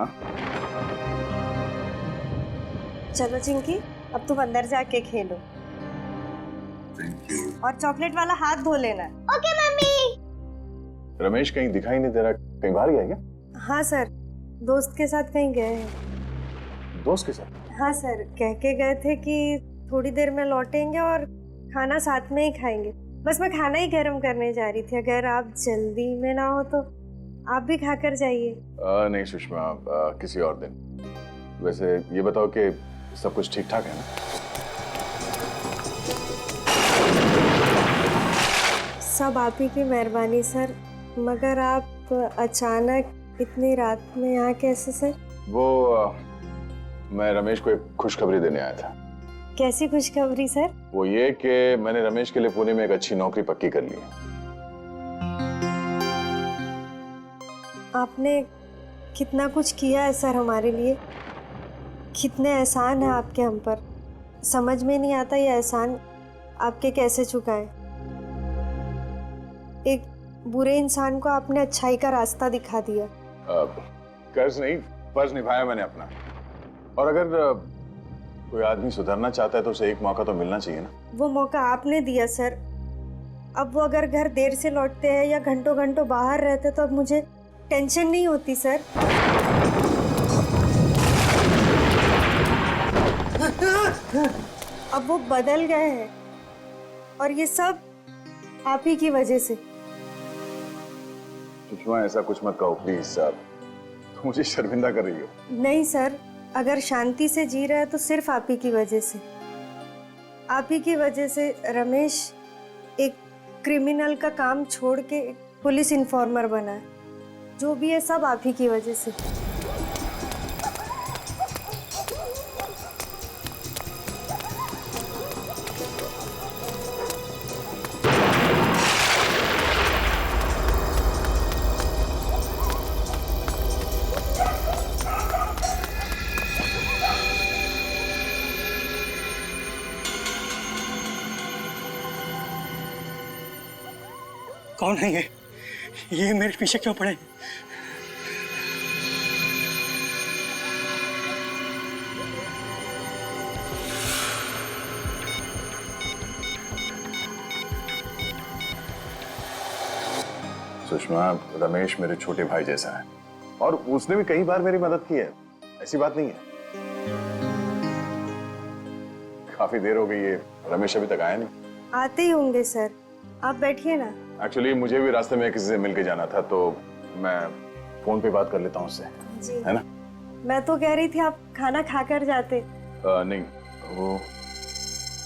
हाँ। चलो चिंकी, अब तुम अंदर जाके खेलो। और चॉकलेट वाला हाथ धो लेना। Okay mummy. रमेश कहीं दिखाई नहीं दे रहा, कहीं बाहर गया क्या? हाँ सर, दोस्त के साथ कहीं गए हैं। दोस्त के साथ? हाँ सर, कह के गए थे कि थोड़ी देर में लौटेंगे और खाना साथ में ही खाएंगे। बस मैं खाना ही गर्म करने जा रही थी, अगर आप जल्दी में ना हो तो आप भी खाकर जाइए। नहीं सुषमा, किसी और दिन। वैसे ये बताओ कि सब कुछ ठीक ठाक है ना? सब आप ही की मेहरबानी सर, मगर आप अचानक इतनी रात में यहाँ कैसे सर? वो मैं रमेश को एक खुशखबरी देने आया था। कैसी खुशखबरी सर? वो ये कि मैंने रमेश के लिए पुणे में एक अच्छी नौकरी पक्की कर ली है। आपने कितना कुछ किया है सर हमारे लिए, कितने एहसान है आपके हम पर। समझ में नहीं आता ये एहसान आपके कैसे चुकाएं। एक बुरे इंसान को आपने अच्छाई का रास्ता दिखा दिया। कर्ज नहीं, फर्ज निभाया मैंने अपना। और अगर कोई आदमी सुधरना चाहता है तो उसे एक मौका तो मिलना चाहिए ना। वो मौका आपने दिया सर। अब वो अगर घर देर से लौटते हैं या घंटों घंटों बाहर रहते तो अब मुझे टेंशन नहीं होती सर। अब वो बदल गए हैं और ये सब आप ही की वजह से। सुषमा, ऐसा कुछ मत कहो प्लीज साहब, तुम मुझे शर्मिंदा कर रही हो। नहीं सर, अगर शांति से जी रहा है तो सिर्फ आप ही की वजह से। आप ही की वजह से रमेश एक क्रिमिनल का काम छोड़ के पुलिस इन्फॉर्मर बना है। जो भी है सब आप ही की वजह से। कौन है ये मेरे पीछे क्यों पड़े? सुषमा, रमेश मेरे छोटे भाई जैसा है और उसने भी कई बार मेरी मदद की है, ऐसी बात नहीं है। काफी देर हो गई है, रमेश अभी तक आया नहीं। आते ही होंगे सर, आप बैठिए ना। एक्चुअली मुझे भी रास्ते में किसी से मिलके जाना था तो मैं फोन पे बात कर लेता हूँ उससे, है ना? मैं तो कह रही थी आप खाना खाकर जाते। नहीं, वो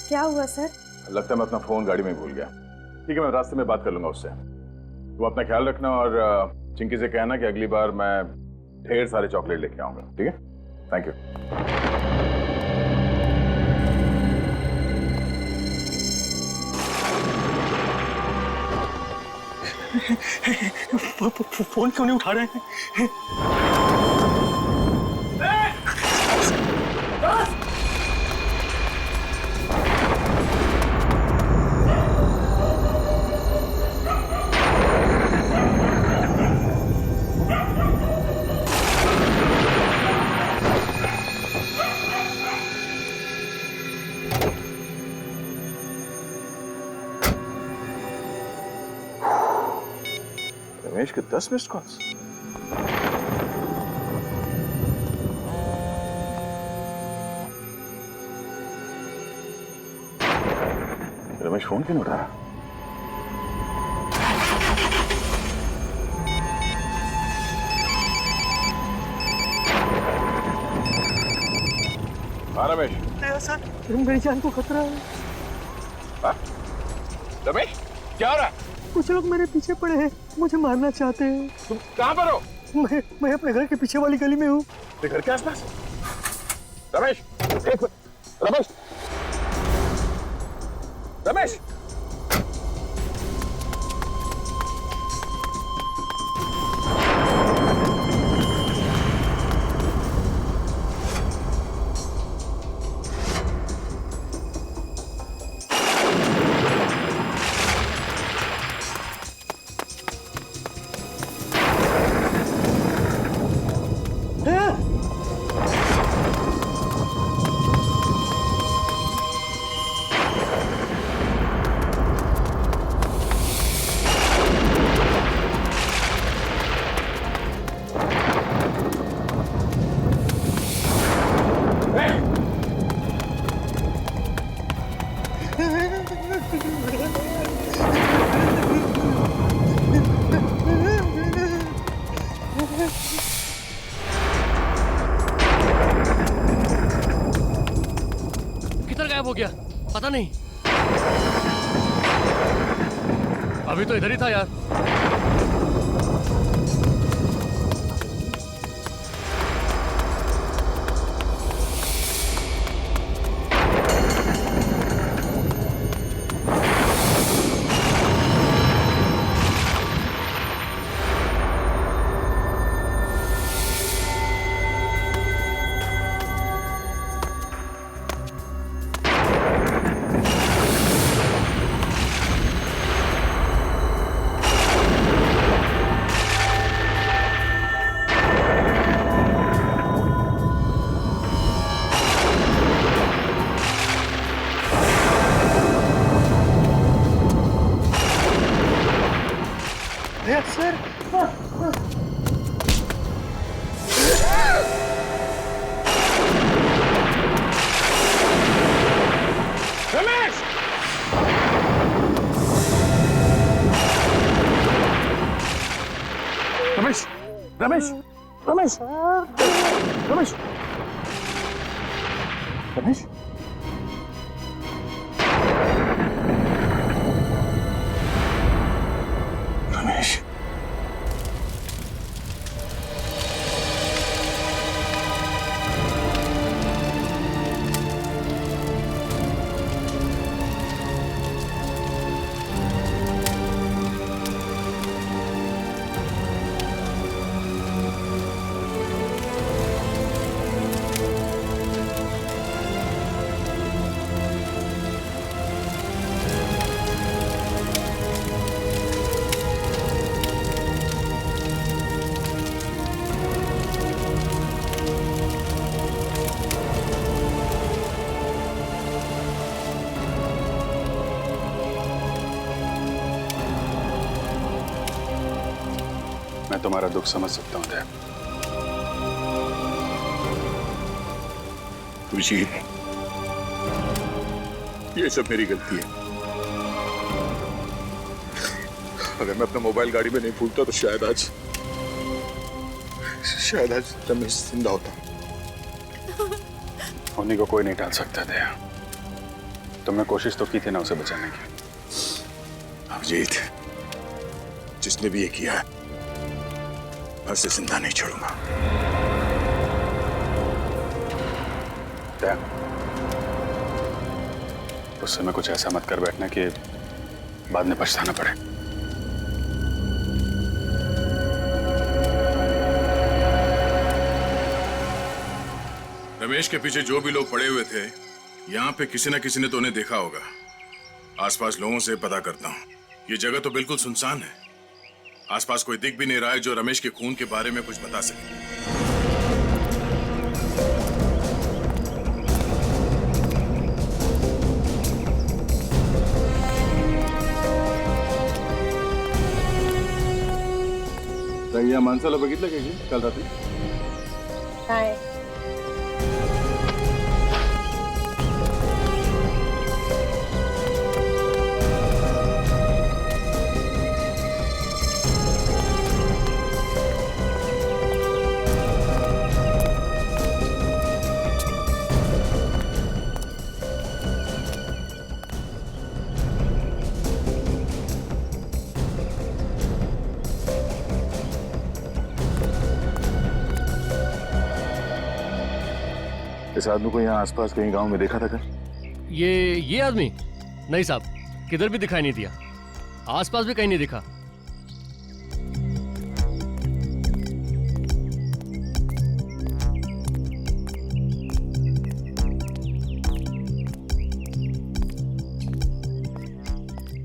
क्या हुआ सर? लगता है मैं अपना फोन गाड़ी में भूल गया। ठीक है, मैं रास्ते में बात कर लूंगा उससे। तुम अपना ख्याल रखना और चिंकी से कहना कि अगली बार मैं ढेर सारे चॉकलेट लेके आऊंगा, ठीक है? Thank you. फोन क्यों नहीं उठा रहे हैं? रमेश के 10 मिस्ड कॉल्स। रमेश फोन क्यों नहीं उठा रहा? हाँ रमेश। सर, मेरी जान को खतरा है। हाँ? रमेश, क्या हो रहा है? कुछ लोग मेरे पीछे पड़े हैं, मुझे मारना चाहते हैं। तुम कहाँ पर हो? मैं अपने घर के पीछे वाली गली में हूँ। घर के आसपास? रमेश, एक मिनट। रमेश, रमेश, पता नहीं। अभी तो इधर ही था यार। रमेश रमेश रमेश रमेश रमेश रमेश मैं तुम्हारा दुख समझ सकता हूं दया। अभिजीत, ये सब मेरी गलती है। अगर मैं अपना मोबाइल गाड़ी में नहीं भूलता तो शायद आज रमेश जिंदा होता। होने को कोई नहीं टाल सकता दया। तुमने कोशिश तो की थी ना उसे बचाने की। अभिजीत, जिसने भी ये किया है मैं उसे जिंदा नहीं छोड़ूंगा। दया, उस समय कुछ ऐसा मत कर बैठना कि बाद में पछताना पड़े। रमेश के पीछे जो भी लोग पड़े हुए थे, यहाँ पे किसी न किसी ने तो उन्हें देखा होगा। आसपास लोगों से पता करता हूँ। ये जगह तो बिल्कुल सुनसान है। आसपास कोई दिख भी नहीं रहा है जो रमेश के खून के बारे में कुछ बता सके। या माणसाला बघितलं का की काल रात्री? हाय इस आदमी को यहाँ आसपास कहीं गांव में देखा था क्या? ये आदमी? नहीं साहब, किधर भी दिखाई नहीं दिया। आसपास भी कहीं नहीं दिखा।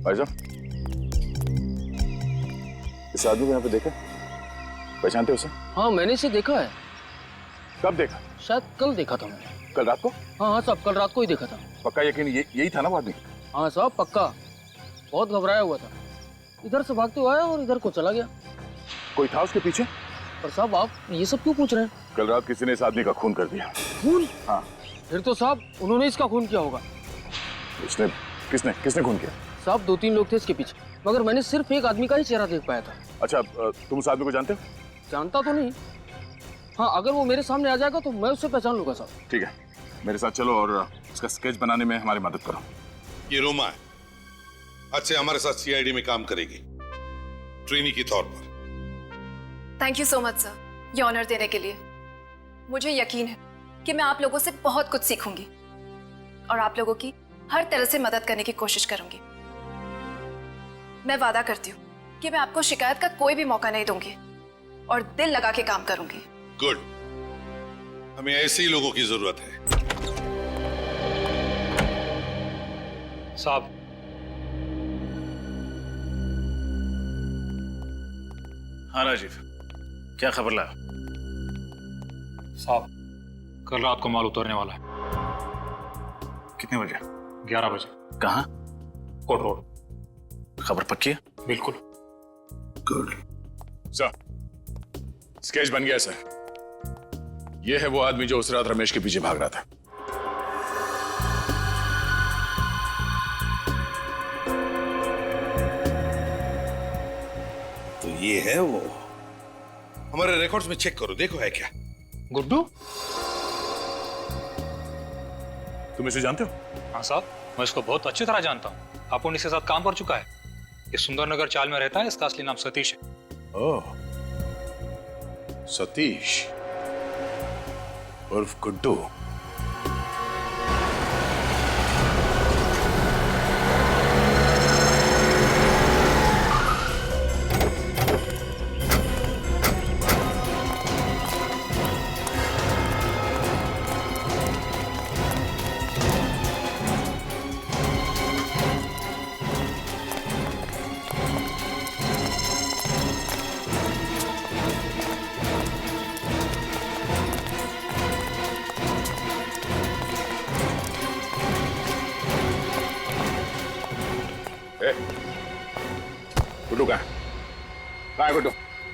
भाई साहब, इस आदमी को यहाँ पे देखा? पहचानते उसे? हाँ, मैंने इसे देखा है। कब देखा? शायद कल देखा था मैंने। कल रात को? हाँ साहब, कल रात को ही देखा था। पक्का यकीन यही था ना वो आदमी? हाँ साहब, पक्का। बहुत घबराया हुआ था, इधर से भागते हुए आया और इधर को चला गया। कोई था उसके पीछे? पर साहब आप ये सब क्यों पूछ रहे हैं? कल रात किसी ने इस आदमी का खून कर दिया। खून? हाँ। फिर तो साहब उन्होंने इसका खून किया होगा। इसने किसने खून किया? साहब 2-3 लोग थे इसके पीछे, मगर मैंने सिर्फ एक आदमी का ही चेहरा देख पाया था। अच्छा, तुम उस आदमी को जानते हो? जानता तो नहीं। हाँ, अगर वो मेरे सामने आ जाएगा तो मैं उससे पहचान लूंगा साहब। ठीक है, मेरे साथ चलो और इसका स्केच बनाने में हमारी मदद करो। ये रोमा है, आज से हमारे साथ सीआईडी में काम करेगी, ट्रेनी के तौर पर। Thank you so much sir, ये ऑनर देने के लिए। मुझे यकीन है कि मैं आप लोगों से बहुत कुछ सीखूंगी और आप लोगों की हर तरह से मदद करने की कोशिश करूंगी। मैं वादा करती हूँ कि मैं आपको शिकायत का कोई भी मौका नहीं दूंगी और दिल लगा के काम करूंगी। गुड, हमें ऐसे ही लोगों की जरूरत है। साहब, हाँ राजीव, क्या खबर लाया? साहब, कल रात को माल उतरने वाला है। कितने बजे? 11 बजे। कहाँ? कोट रोड। खबर पक्की है? बिल्कुल। गुड सर, स्केच बन गया सर। ये है वो आदमी जो उस रात रमेश के पीछे भाग रहा था। तो ये है वो। हमारे रिकॉर्ड्स में चेक करो, देखो है क्या। गुड्डू? तुम इसे जानते हो? हाँ साहब, मैं इसको बहुत अच्छी तरह जानता हूँ। अपुन इसके साथ काम कर चुका है। ये सुंदरनगर चाल में रहता है। इसका असली नाम सतीश है। ओह, सतीश उर्फ गुड्डू। गुड्डू कहाँ है गुड्डू?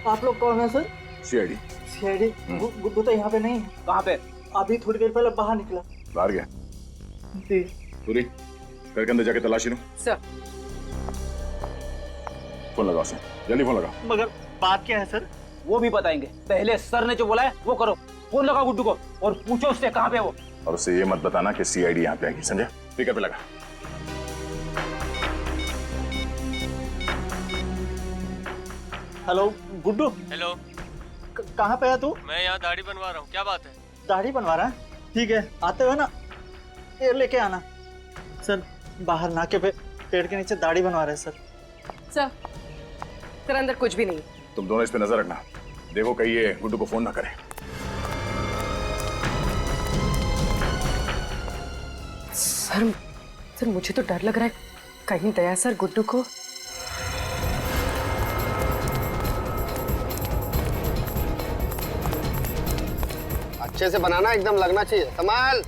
आप लोग कौन है सर? सीआईडी। सीआईडी? गुड्डू तो यहाँ पे नहीं है। कहाँ पे? अभी थोड़ी देर पहले बाहर निकला। बाहर गया? जी। पूरी घर के अंदर जाके तलाशी लो। सर। फोन लगाओ उसे, जल्दी फोन लगाओ। मगर बात क्या है सर? वो भी बताएंगे, पहले सर ने जो बोला है वो करो। फोन लगाओ गुड्डू को और पूछो उससे कहाँ पे वो। और उससे ये मत बताना कि सीआईडी यहाँ पे आएगी, समझे? स्पीकर पे लगा। हेलो गुड्डू। हेलो, कहाँ पे है तू? मैं यहाँ दाढ़ी बनवा रहा हूँ। क्या बात है? दाढ़ी बनवा रहा है? ठीक है, आते हुए ना ये लेके आना। सर बाहर नाके पे पेड़ के नीचे दाढ़ी बनवा रहे हैं सर। सर अंदर कुछ भी नहीं। तुम दोनों इस पे नजर रखना, देखो कहीं ये गुड्डू को फोन ना करे। सर मुझे तो डर लग रहा है, कहीं दया सर गुड्डू को। अच्छे से बनाना, एकदम लगना चाहिए। संभाल।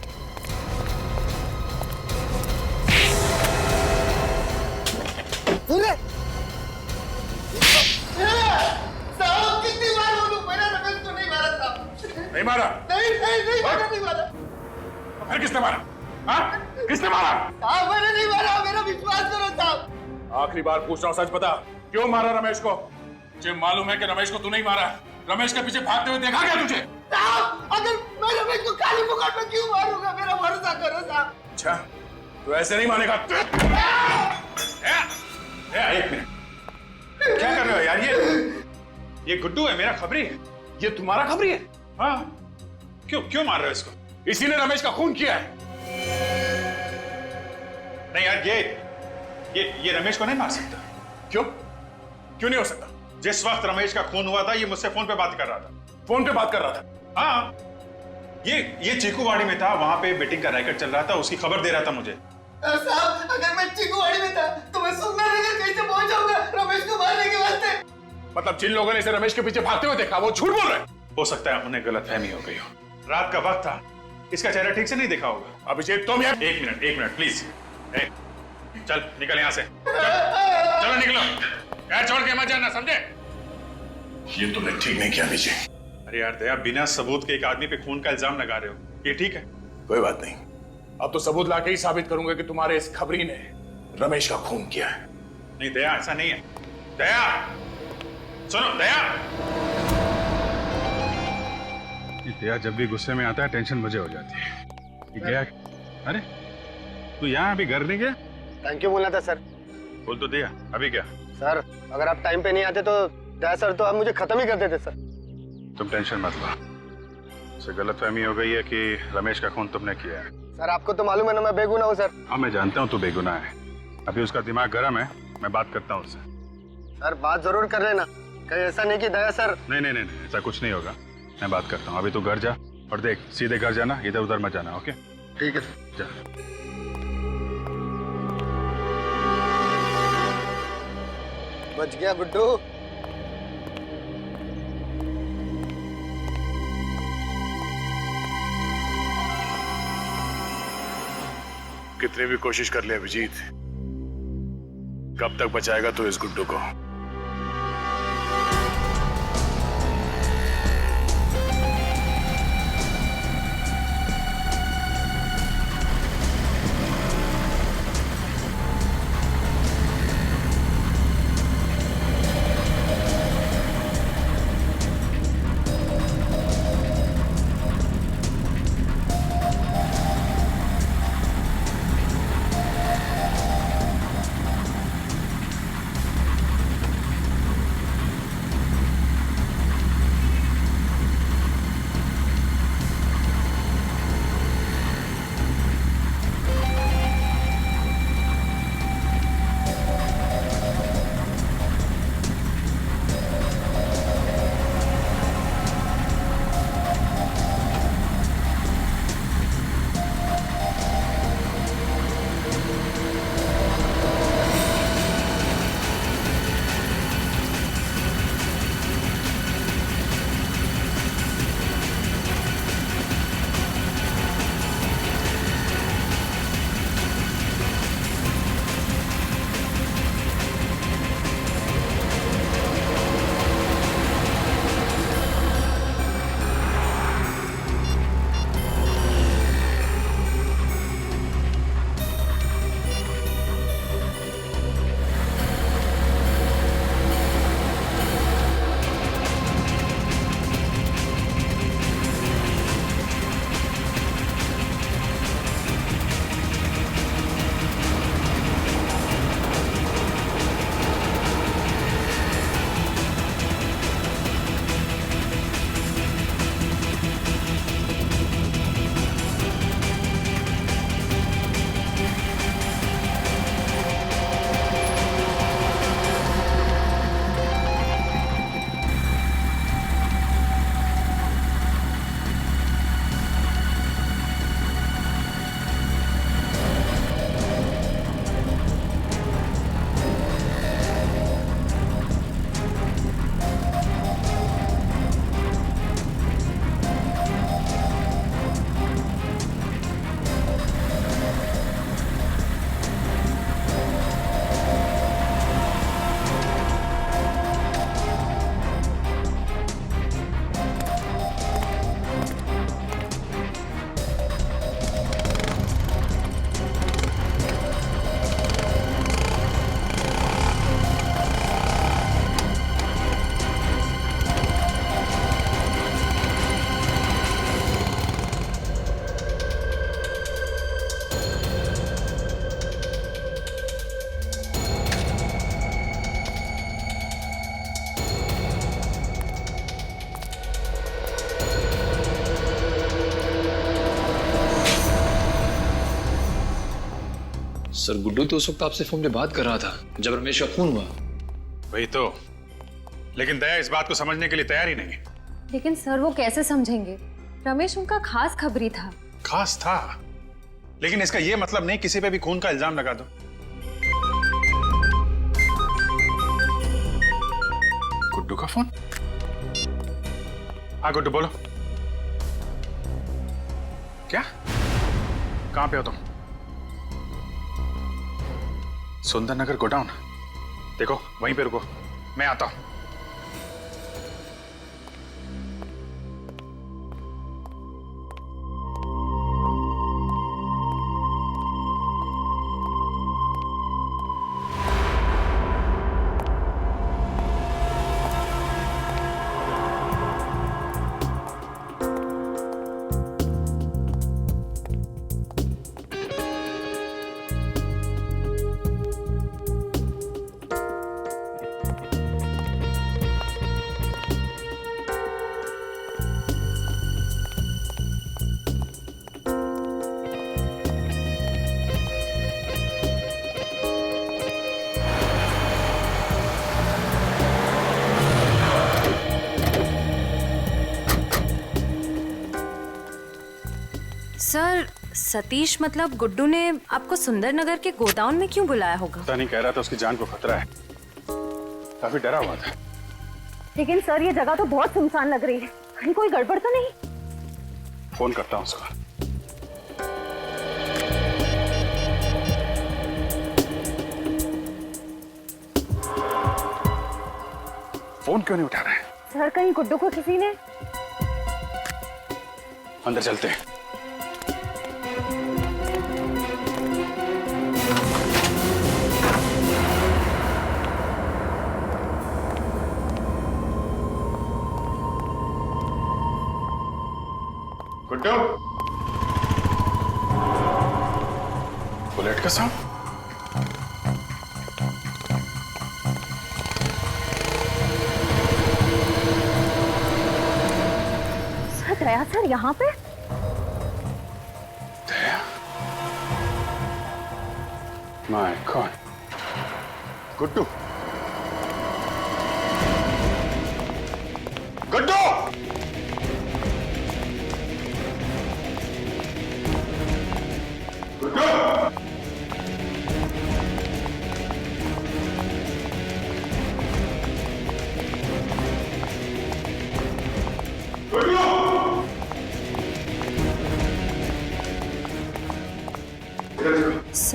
साहब कितनी बार बोलूं, मैंने रमेश को नहीं मारा साहब। नहीं मारा? नहीं मारा। फिर किसने मारा? हाँ? किसने मारा? साहब मैंने नहीं मारा, मेरा विश्वास करो साहब। आखिरी बार पूछ रहा हूँ, सच बता, क्यों मारा रमेश को? मुझे मालूम है कि रमेश को तू नहीं मारा। रमेश के पीछे भागते हुए देखा क्या तुझे? साहब अगर मैं रमेश को काली मुकाट में क्यों मारूंगा, मेरा भरोसा करो साहब। अच्छा, तो ऐसे नहीं मानेगा। एक मिनट, क्या कर रहे हो यार? ये गुड्डू है, मेरा खबरी है। ये तुम्हारा खबरी है? हाँ। क्यों मार रहे हो इसको? इसी ने रमेश का खून किया है। नहीं यार, ये रमेश को नहीं मार सकता। क्यों नहीं हो सकता? जिस वक्त रमेश का खून हुआ था, ये मुझसे फोन पे बात कर रहा था। फोन पे बात कर रहा था? हाँ। ये चीकूवाड़ी में था, वहां पे बेटिंग का रैकेट चल रहा था, उसकी खबर दे रहा था मुझे। साहब अगर मैं चीकूवाड़ी में था तो मैं सुंदरनगर कैसे पहुंचाऊंगा रमेश को मारने के वास्ते? मतलब जिन लोगों ने इसे रमेश के पीछे भागते हुए देखा, वो झूठ बोल रहे हैं? हो सकता है उन्हें गलतफहमी हो गई हो। रात का वक्त था, इसका चेहरा ठीक से नहीं देखा होगा। अभिषेक तुम यार, एक मिनट प्लीज। चल निकल यहाँ से, चलो निकलो, यार छोड़ के मत जाना, समझे? ये तुमने ठीक नहीं किया अभिषेक। अरे यार दया, बिना सबूत के एक आदमी पे खून का इल्जाम लगा रहे हो, ये ठीक है? कोई बात नहीं, अब तो सबूत लाके ही साबित करूंगा कि तुम्हारे इस खबरी ने रमेश का खून किया है। नहीं दया, ऐसा नहीं है। दया सुनो, दया। दया जब भी गुस्से में आता है टेंशन मुझे हो जाती है। ये गया? अरे तू यहाँ अभी घर नहीं गया? थैंक यू बोलना था सर। बोल तो दिया, अभी क्या? सर अगर आप टाइम पे नहीं आते तो दया सर तो आप मुझे खत्म ही कर देते सर। तुम टेंशन मत लो। उसे गलतफहमी हो गई है कि रमेश का खून तुमने किया है। सर आपको तो मालूम है ना मैं बेगुनाह हूँ सर। हाँ मैं जानता हूँ तू बेगुनाह है। अभी उसका दिमाग गर्म है, मैं बात करता हूँ उससे। सर बात जरूर कर लेना, कहीं ऐसा नहीं कि दया सर। नहीं नहीं नहीं, ऐसा कुछ नहीं होगा, मैं बात करता हूँ। अभी तू घर जा और देख, सीधे घर जाना, इधर उधर मत जाना। ओके ठीक है जा। बच गया गुड्डू। कितनी भी कोशिश कर ले अभिजीत, कब तक बचाएगा तू इस गुड्डू को? सर गुड्डू तो उस वक्त आपसे फोन पे बात कर रहा था जब रमेश का खून हुआ। वही तो, लेकिन दया इस बात को समझने के लिए तैयार ही नहीं है। लेकिन सर वो कैसे समझेंगे? रमेश उनका खास खबरी था। खास था, लेकिन इसका ये मतलब नहीं किसी पे भी खून का इल्जाम लगा दो। गुड्डू का फोन? हाँ गुड्डू बोलो। क्या? कहां पे हो तुम? सुंदर नगर गोडाउन? देखो वहीं पे रुको, मैं आता हूं। सर सतीश मतलब गुड्डू ने आपको सुंदरनगर के गोडाउन में क्यों बुलाया होगा? पता नहीं, कह रहा था उसकी जान को खतरा है, काफी डरा हुआ था। लेकिन सर ये जगह तो बहुत सुनसान लग रही है, कहीं कोई गड़बड़ तो नहीं? फोन करता हूँ उसको। फोन क्यों नहीं उठा रहा है? सर कहीं गुड्डू को किसी ने? अंदर चलते हैं। गुड्डू, बुलेट का साउंड। सर दया सर यहाँ पे? Daya? My God. Guddu, Guddu! Sir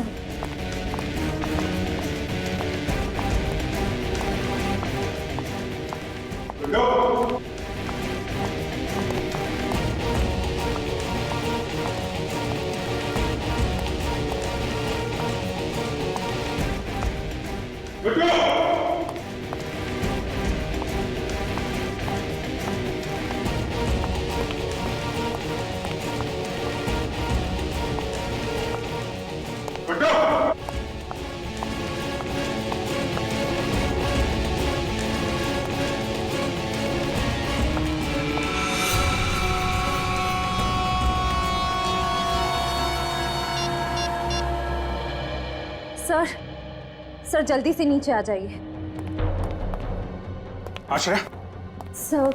sir sir जल्दी से नीचे आ जाइए। Ashray, sir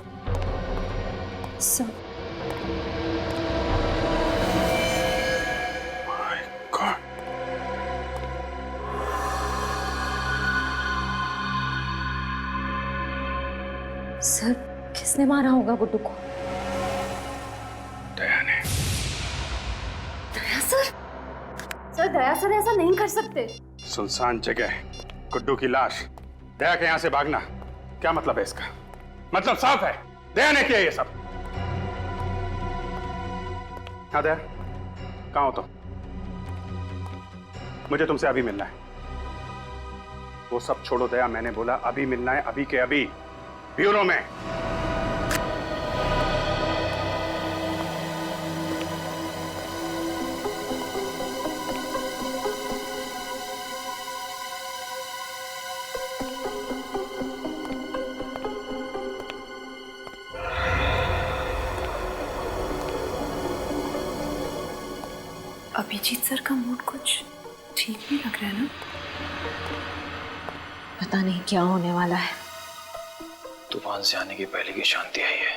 sir my God. Sir किसने मारा होगा गुड्डू को? दया ने। Daya sir? Sir Daya sir ऐसा नहीं कर सकते। सुनसान जगह, गुड्डू की लाश, दया के यहां से भागना, क्या मतलब है इसका? मतलब साफ है, दया ने किया ये सब। हाँ दया, कहाँ हो तुम? मुझे तुमसे अभी मिलना है। वो सब छोड़ो दया, मैंने बोला अभी मिलना है, अभी के अभी, ब्यूरो में। अभिजीत सर का मूड कुछ ठीक नहीं लग रहा है ना? पता नहीं क्या होने वाला है। तूफान से आने की पहले की शांति है ये।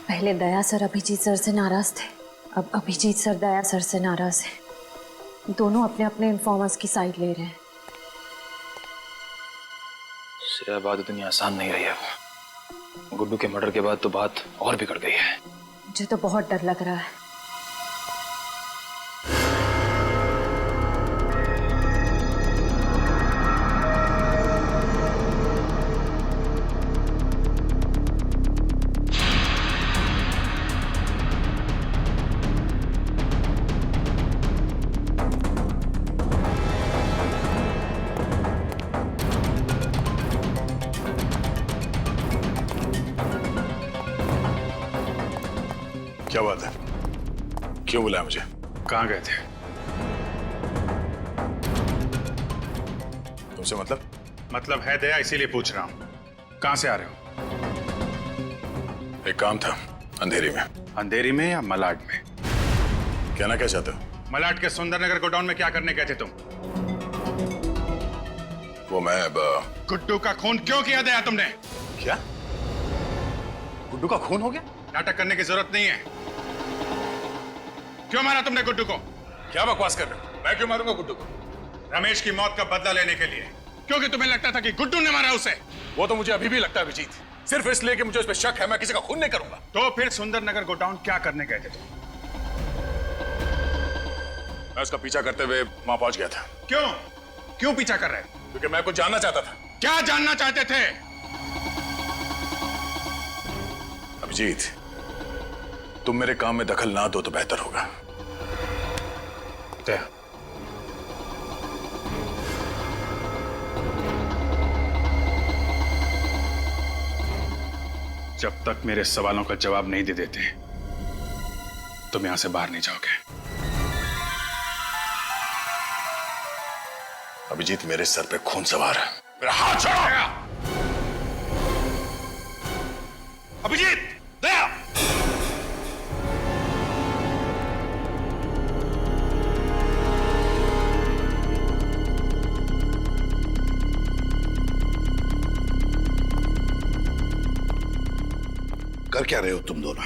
पहले दया सर अभिजीत सर से नाराज थे, अब अभिजीत सर दया सर से नाराज हैं। दोनों अपने अपने इन्फॉर्मर्स की साइड ले रहे हैं। श्रेया बात इतनी आसान नहीं रही अब। गुड्डू के मर्डर के बाद तो बात और बिगड़ गई है। मुझे तो बहुत डर लग रहा है। क्या बात है? क्यों बुलाया मुझे? कहाँ गए थे? तुमसे मतलब है दया, इसीलिए पूछ रहा हूँ। कहाँ से आ रहे हो? एक काम था अंधेरी में। अंधेरी में या मलाड में? कहना क्या चाहते हो? मलाड के सुंदरनगर गोडाउन में क्या करने गए थे तुम? वो मैं अब गुड्डू का खून क्यों किया दया तुमने? क्या? गुड्डू का खून हो गया? नाटक करने की जरूरत नहीं है। क्यों मारा तुमने गुड्डू को? क्या बकवास कर रहे हो? मैं क्यों मारूंगा गुड्डू को? रमेश की मौत का बदला लेने के लिए, क्योंकि तुम्हें लगता था कि गुड्डू ने मारा उसे। वो तो मुझे अभी भी लगता है अभिजीत, सिर्फ इसलिए कि मुझे उस पर शक है। मैं किसी का खून नहीं करूंगा। तो फिर सुंदरनगर गोडाउन क्या करने गए थे तुम? मैं उसका पीछा करते हुए वहां पहुंच गया था। क्यों? क्यों पीछा कर रहे? क्योंकि मैं कुछ जानना चाहता था। क्या जानना चाहते थे? अभिजीत, तुम मेरे काम में दखल ना दो तो बेहतर होगा। दया, जब तक मेरे सवालों का जवाब नहीं दे देते तुम यहां से बाहर नहीं जाओगे। अभिजीत, मेरे सर पे खून सवार है। मेरा हाथ छोड़ो। अभिजीत, दया। कर क्या रहे हो तुम दोनों?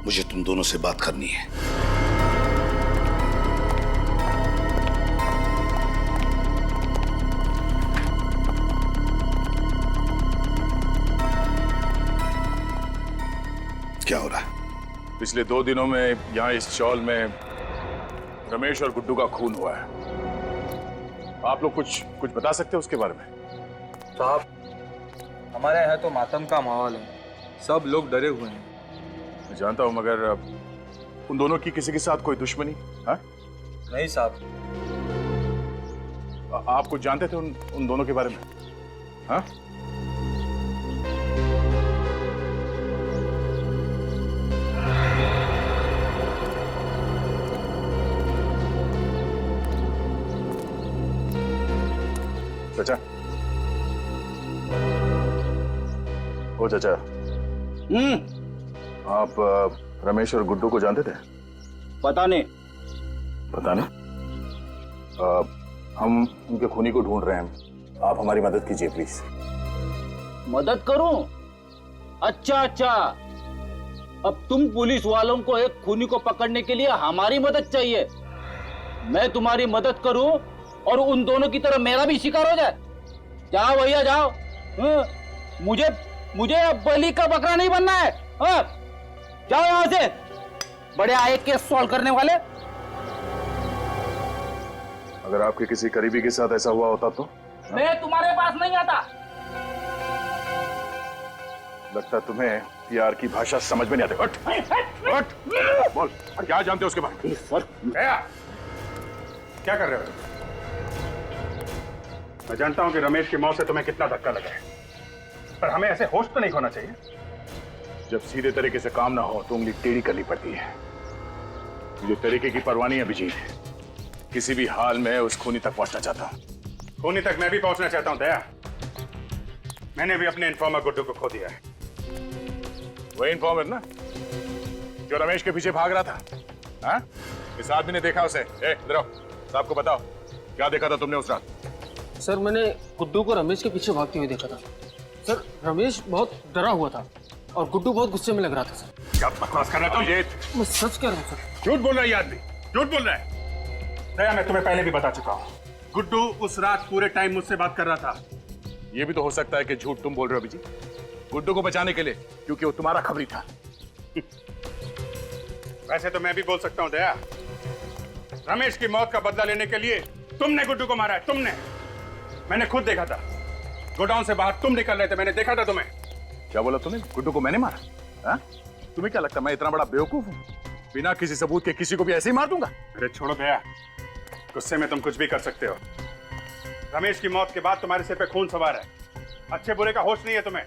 मुझे तुम दोनों से बात करनी है। क्या हो रहा है? पिछले 2 दिनों में यहाँ इस चौल में रमेश और गुड्डू का खून हुआ है। आप लोग कुछ बता सकते हो उसके बारे में? साहब, हमारे यहाँ तो मातम का माहौल है, सब लोग डरे हुए हैं। मैं जानता हूँ, मगर उन दोनों की किसी के साथ कोई दुश्मनी? हाँ? नहीं साहब। आप कुछ जानते थे उन दोनों के बारे में? हाँ? चाचा, ओ चाचा, आप रमेश और गुड्डू को जानते थे? पता नहीं। पता नहीं? हम उनके खूनी को ढूंढ रहे हैं। आप हमारी मदद कीजिए प्लीज। मदद करूं? अच्छा, अब तुम पुलिस वालों को एक खूनी को पकड़ने के लिए हमारी मदद चाहिए। मैं तुम्हारी मदद करूं और उन दोनों की तरह मेरा भी शिकार हो जाए? जाओ भैया जाओ। मुझे अब बलि का बकरा नहीं बनना है। जाओ यहां से, बड़े आए केस सॉल्व करने वाले। अगर आपके किसी करीबी के साथ ऐसा हुआ होता तो? मैं तुम्हारे पास नहीं आता। लगता तुम्हें प्यार की भाषा समझ में नहीं आती। उठ, बोल, क्या जानते हो उसके बारे में? क्या कर रहे हो? मैं जानता हूं कि रमेश की मौत से तुम्हें कितना धक्का लगा है, पर हमें ऐसे होश तो नहीं खोना चाहिए। जब सीधे तरीके से काम ना हो तो उंगली टेढ़ी करनी पड़ती है। मुझे तरीके की परवाह नहीं है अभिजीत, किसी भी हाल में उस खूनी तक पहुंचना चाहता हूं। खूनी तक मैं भी पहुंचना चाहता हूं दया। मैंने भी अपने इन्फॉर्मर गुड्डू को खो दिया है। वही इन्फॉर्मर ना जो रमेश के पीछे भाग रहा था? हाँ? इस आदमी ने देखा उसे। इधर आओ, साहब को बताओ क्या देखा था तुमने उस रात? सर, मैंने गुड्डू को रमेश के पीछे भागते हुए देखा था। सर, रमेश बहुत डरा हुआ था और गुड्डू बहुत गुस्से में लग रहा था। सर, क्या बकवास कर रहा है तुम? मैं सच कह रहा हूँ सर। झूठ बोल रहा है ये आदमी, झूठ बोल रहा है। दया, मैं तुम्हें पहले भी बता चुका हूँ, गुड्डू उस रात पूरे टाइम मुझसे बात कर रहा था। ये भी तो हो सकता है कि झूठ तुम बोल रहे हो अभिजीत, गुड्डू को बचाने के लिए, क्योंकि वो तुम्हारा खबरी था। वैसे तो मैं भी बोल सकता हूँ दया, रमेश की मौत का बदला लेने के लिए तुमने गुड्डू को मारा है। तुमने, मैंने खुद देखा था, गोडाउन से बाहर तुम निकल रहे थे, मैंने देखा था तुम्हें। क्या बोला तुमने? गुड्डू को मैंने मारा? हाँ? तुम्हें क्या लगता मैं इतना बड़ा बेवकूफ हूँ? बिना किसी सबूत के किसी को भी ऐसे ही मार दूंगा? अरे छोड़ो दया, गुस्से में तुम कुछ भी कर सकते हो। रमेश की मौत के बाद तुम्हारे सिर पे खून सवार है, अच्छे बुरे का होश नहीं है तुम्हें।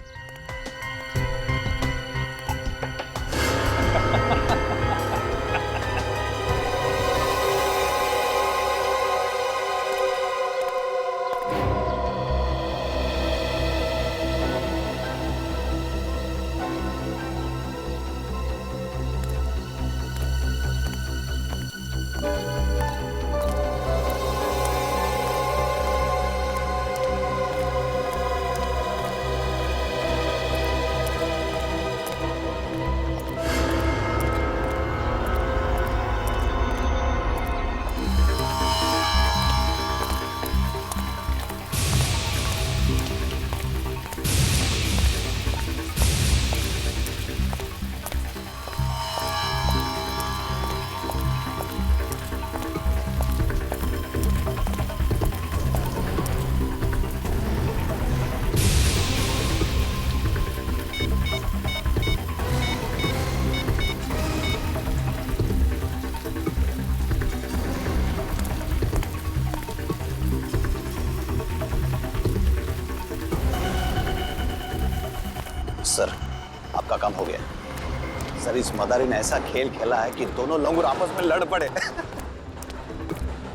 सर, आपका काम हो गया। सर, इस मदारी ने ऐसा खेल खेला है कि दोनों लोग आपस में लड़ पड़े।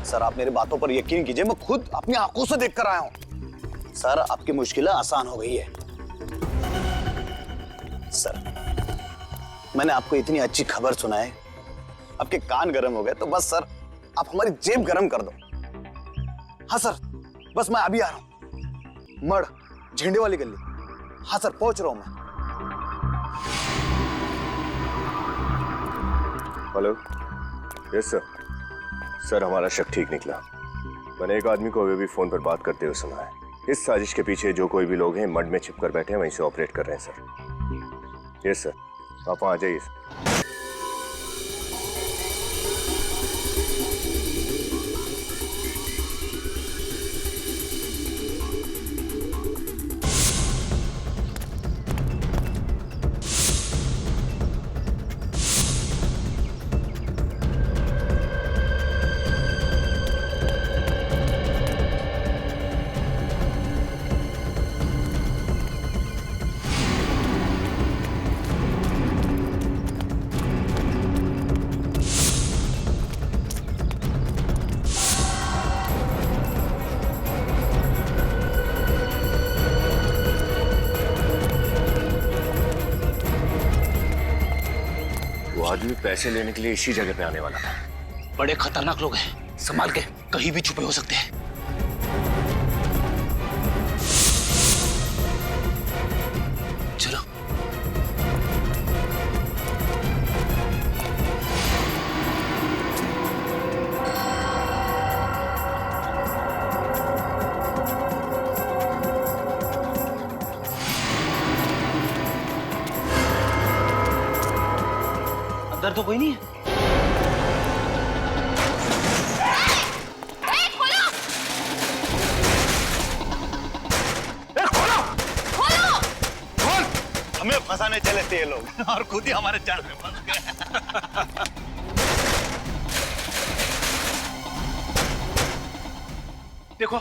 सर, आप मेरी बातों पर यकीन कीजिए, मैं खुद अपनी आंखों से देख कर आया हूं। सर, आपकी मुश्किलें आसान हो गई है। सर, मैंने आपको इतनी अच्छी खबर सुनाई, आपके कान गर्म हो गए, तो बस सर आप हमारी जेब गर्म कर दो। हाँ सर, बस मैं अभी आ रहा हूं। मड़, झंडे वाली गली। हाँ सर, पहुंच रहा हूं मैं। हेलो। Yes sir. सर, हमारा शक ठीक निकला। मैंने एक आदमी को अभी भी फोन पर बात करते हुए सुना है। इस साजिश के पीछे जो कोई भी लोग हैं मड में छिपकर बैठे हैं, वहीं से ऑपरेट कर रहे हैं सर। यस सर, आप वहां आ जाइए सर। आदमी पैसे लेने के लिए इसी जगह पे आने वाला था। बड़े खतरनाक लोग हैं, संभाल के, कहीं भी छुपे हो सकते हैं। चलो। अंदर तो कोई नहीं है। हमें फंसाने चले थे ये लोग और खुद ही हमारे जाल में फंस गए। देखो,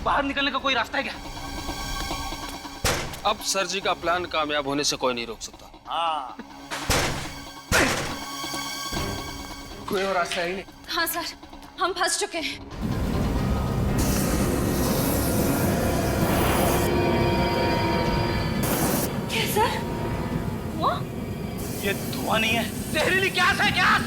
बाहर निकलने का कोई रास्ता है क्या? अब सर जी का प्लान कामयाब होने से कोई नहीं रोक सकता। हाँ, कोई और रास्ता ही नहीं। हाँ सर, हम फंस चुके हैं। क्या सर? वो? ये धुआं नहीं है, जहरीली गैस है, गैस।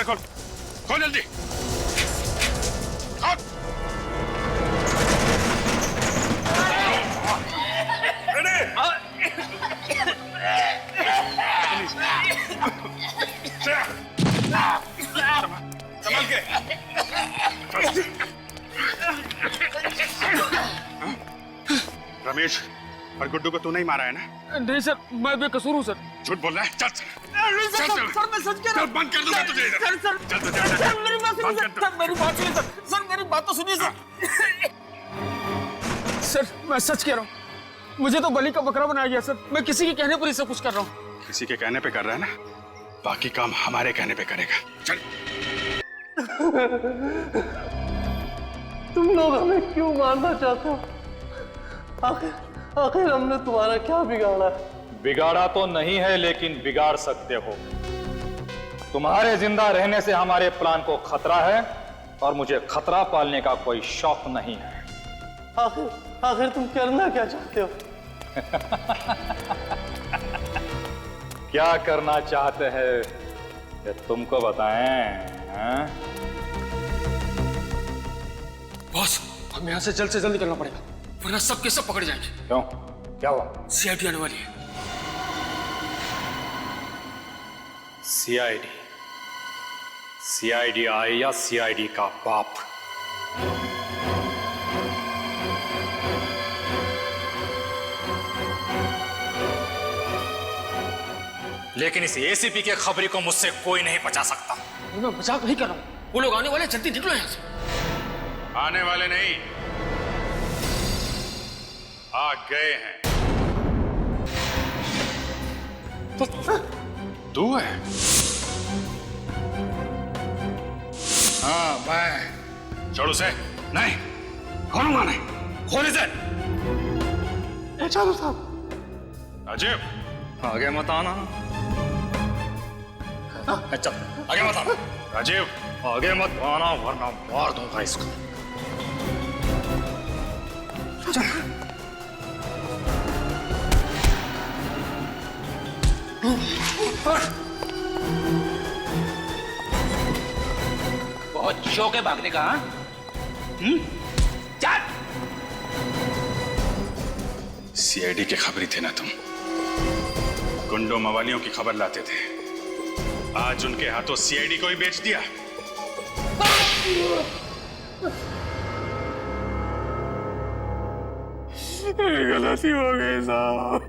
खोल, खोल जल्दी। खोल। संभाल के। रमेश और गुड्डू को तू नहीं मारा है ना? नहीं सर, मैं बेकसूर हूँ सर। झूठ बोल रहा है? चल सर, मैं सच कह रहा हूँ। बंद कर दूंगा तुझे इधर। सर, मेरी बात सुनिए सर, मेरी बात सुनिए सर, सर मेरी बात तो सुनिए सर। सर, मैं सच कह रहा हूँ, मुझे तो बलि का बकरा बनाया गया सर। मैं किसी के कहने पर ही सब कुछ कर रहा हूँ। किसी के कहने पे कर रहा है ना, बाकी काम हमारे कहने पे करेगा। चल। तुम लोग हमें क्यों मारना चाहते हो? आखिर हमने तुम्हारा क्या बिगाड़ा है? बिगाड़ा तो नहीं है, लेकिन बिगाड़ सकते हो। तुम्हारे जिंदा रहने से हमारे प्लान को खतरा है और मुझे खतरा पालने का कोई शौक नहीं है। आखिर तुम करना क्या चाहते हो? क्या करना चाहते हैं ये तुमको बताएं? हाँ? बॉस, हमें यहाँ से जल्द निकलना पड़ेगा, वरना सब के सब पकड़े जाएंगे। क्यों, क्या हुआ? सीआईडी आने वाली है। सीआईडी? सीआईडी आए या सीआईडी का बाप? लेकिन इस एसीपी के खबरी को मुझसे कोई नहीं बचा सकता। मैं मजाक नहीं कर रहा हूँ, वो लोग आने वाले, जल्दी निकलो यहाँ से। आने वाले नहीं, आ गए हैं। तू है? हाँ मैं। छोड़ उसे। नहीं, खोलूंगा नहीं। खोल इसे। चालू साहब। राजीव, आगे मत आना। चल आगे मत आना। राजीव, आगे मत आना वरना मार दूंगा इसको। बहुत शौक है भागने का, हाँ? चल। सीआईडी के खबरी थे ना तुम? गुंडों मवालियों की खबर लाते थे, आज उनके हाथों सीआईडी को ही बेच दिया। गलती हो गई साहब,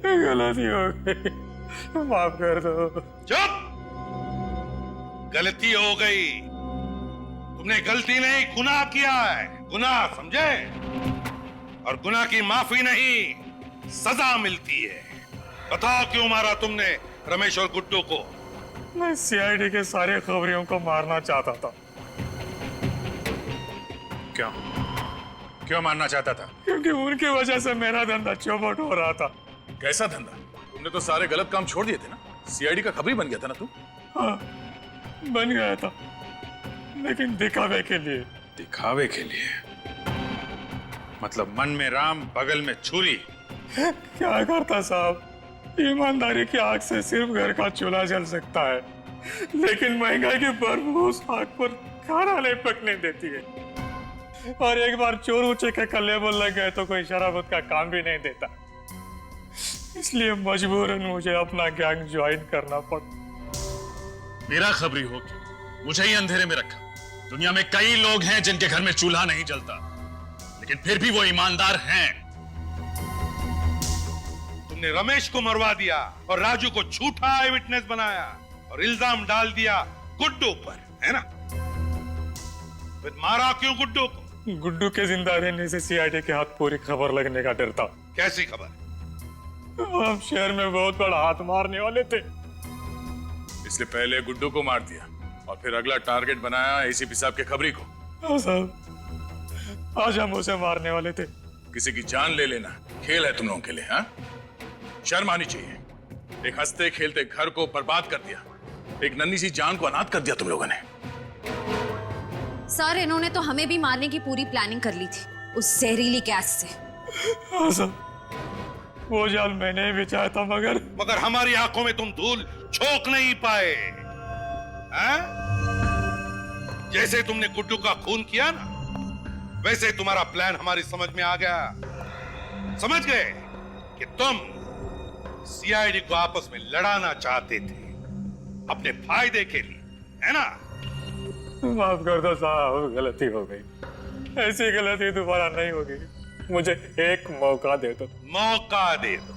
गलती हो गई, माफ कर दो। चुप! गलती हो गई। तुमने गलती नहीं, गुनाह किया है। गुनाह, समझे? और गुनाह की माफी नहीं, सजा मिलती है। बताओ क्यों मारा तुमने रमेश और गुड्डू को? मैं सीआईडी के सारे खबरियों को मारना चाहता था। क्यों? क्यों मारना चाहता था? क्योंकि उनकी वजह से मेरा धंधा चौपट हो रहा था। कैसा धंधा? तुमने तो सारे गलत काम छोड़ दिए थे ना। सीआईडी का खबरी बन गया था ना तू? हाँ, बन गया था, लेकिन दिखावे के लिए। दिखावे के लिए? मतलब मन में राम, बगल में छुरी। क्या करता साहब, ईमानदारी की आग से सिर्फ घर का चूल्हा जल सकता है, लेकिन महंगाई की बर्फ उस आग पर खाना नहीं पकने देती है। और एक बार चोर ऊंचे के कल्ले बोल लग गए तो कोई शराबत का काम भी नहीं देता। इसलिए मजबूरन मुझे अपना गैंग ज्वाइन करना पड़ा। मेरा खबरी हो के मुझे ही अंधेरे में रखा। दुनिया में कई लोग हैं जिनके घर में चूल्हा नहीं जलता, लेकिन फिर भी वो ईमानदार हैं। तुमने रमेश को मरवा दिया और राजू को झूठा आई विटनेस बनाया और इल्जाम डाल दिया गुड्डू पर, है ना? फिर मारा क्यों गुड्डू को? गुड्डू के जिंदा रहने से सीआईडी के हाथ पूरी खबर लगने का डर था। कैसी खबर? हम शहर में बहुत बड़ा हाथ मारने वाले थे, इसलिए पहले गुड्डू को मार दिया और फिर अगला टारगेट बनाया एसीपी साहब के खबरी को। हाँ साहब, आज हम उसे मारने वाले थे। किसी की जान ले लेना खेल है तुम लोगों के लिए, हाँ? शर्म आनी चाहिए। एक हंसते खेलते घर को बर्बाद कर दिया, एक नन्ही सी जान को अनाथ कर दिया तुम लोगों ने। सर, इन्होंने तो हमें भी मारने की पूरी प्लानिंग कर ली थी उस जहरीली गैस से। हाँ साहब, वो जाल मैंने भी चाहा था, मगर हमारी आंखों में तुम धूल झोंक नहीं पाए, हैं? जैसे तुमने गुड्डू का खून किया ना, वैसे तुम्हारा प्लान हमारी समझ में आ गया। समझ गए कि तुम सीआईडी को आपस में लड़ाना चाहते थे अपने फायदे के लिए, है ना? माफ कर दो साहब, गलती हो गई। ऐसी गलती दोबारा नहीं होगी। मुझे एक मौका दे दो। मौका दे दो?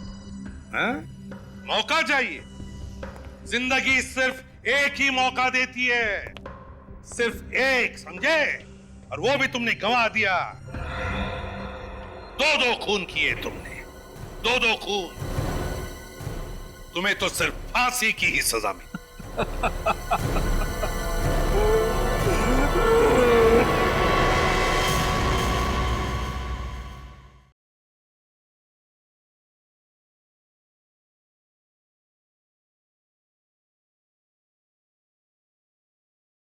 हैं? मौका चाहिए? जिंदगी सिर्फ एक ही मौका देती है, सिर्फ एक, समझे? और वो भी तुमने गंवा दिया। दो खून किए तुमने, दो खून। तुम्हें तो सिर्फ फांसी की ही सजा मिली।